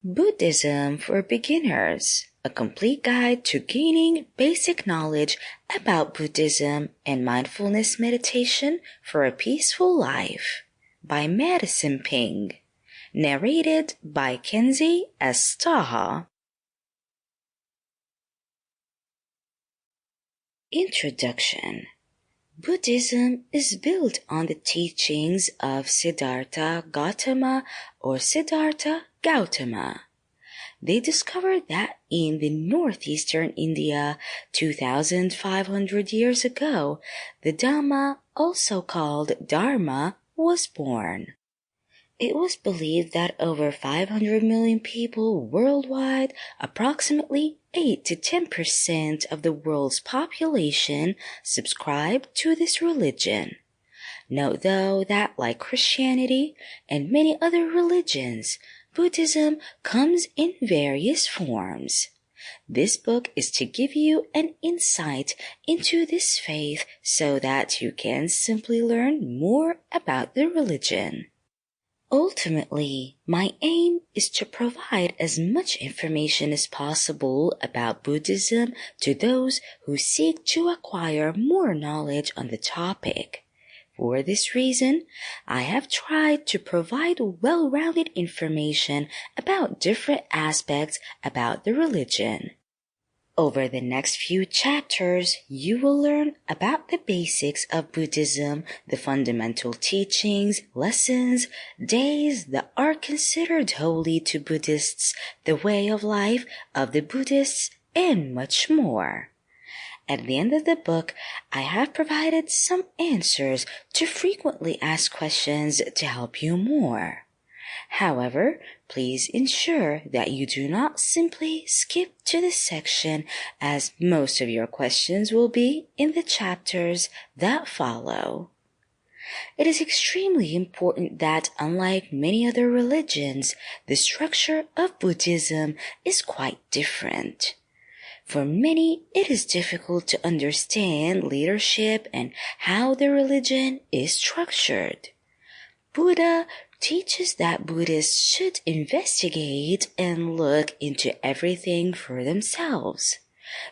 Buddhism for Beginners, a complete guide to gaining basic knowledge about Buddhism and mindfulness meditation for a peaceful life by Madison Ping, narrated by Kenzy as Taha. Introduction. Buddhism is built on the teachings of Siddhartha Gautama or Siddhartha Gautama. They discovered that in the northeastern India 2,500 years ago, the Dhamma, also called Dharma, was born. It was believed that over 500 million people worldwide, approximately 8 to 10% of the world's population, subscribe to this religion. Note though that like Christianity and many other religions, Buddhism comes in various forms. This book is to give you an insight into this faith so that you can simply learn more about the religion. Ultimately, my aim is to provide as much information as possible about Buddhism to those who seek to acquire more knowledge on the topic. For this reason, I have tried to provide well-rounded information about different aspects about the religion. Over the next few chapters, you will learn about the basics of Buddhism, the fundamental teachings, lessons, days that are considered holy to Buddhists, the way of life of the Buddhists, and much more. At the end of the book, I have provided some answers to frequently asked questions to help you more. However, please ensure that you do not simply skip to this section, as most of your questions will be in the chapters that follow. It is extremely important that, unlike many other religions, the structure of Buddhism is quite different. For many, it is difficult to understand leadership and how the religion is structured. Buddha teaches that Buddhists should investigate and look into everything for themselves.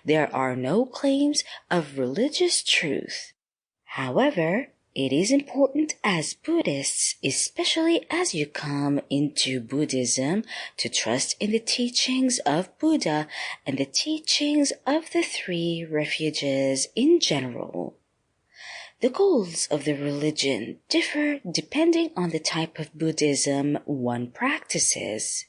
There are no claims of religious truth. However, it is important as Buddhists, especially as you come into Buddhism, to trust in the teachings of Buddha and the teachings of the three refuges in general. The goals of the religion differ depending on the type of Buddhism one practices.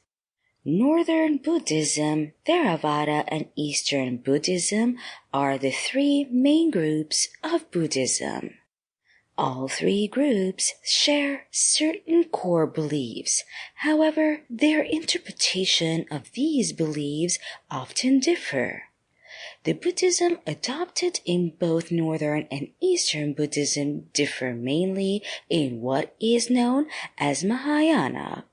Northern Buddhism, Theravada, and Eastern Buddhism are the three main groups of Buddhism. All three groups share certain core beliefs. However, their interpretation of these beliefs often differ. The Buddhism adopted in both Northern and Eastern Buddhism differ mainly in what is known as Mahayana.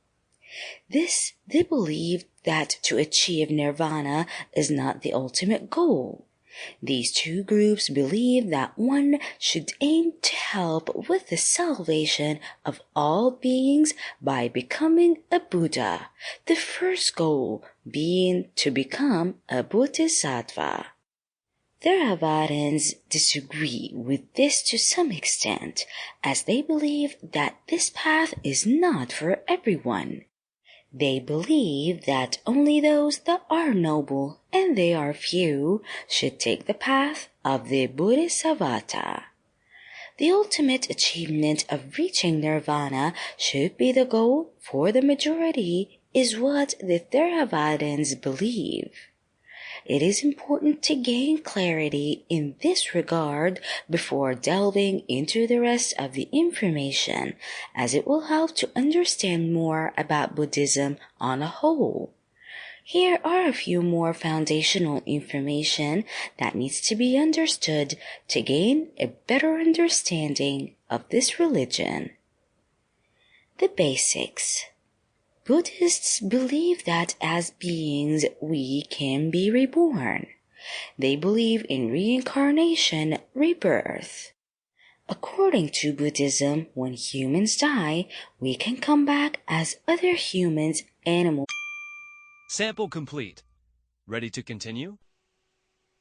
They believe that to achieve nirvana is not the ultimate goal. These two groups believe that one should aim to help with the salvation of all beings by becoming a Buddha, the first goal being to become a Bodhisattva. Theravadins disagree with this to some extent, as they believe that this path is not for everyone. They believe that only those that are noble, and they are few, should take the path of the Bodhisattva. The ultimate achievement of reaching nirvana should be the goal for the majority, is what the Theravadins believe. It is important to gain clarity in this regard before delving into the rest of the information, as it will help to understand more about Buddhism on a whole. Here are a few more foundational information that needs to be understood to gain a better understanding of this religion. The basics. Buddhists believe that as beings we can be reborn. They believe in reincarnation, rebirth. According to Buddhism, when humans die, we can come back as other humans, animals. Sample complete. Ready to continue?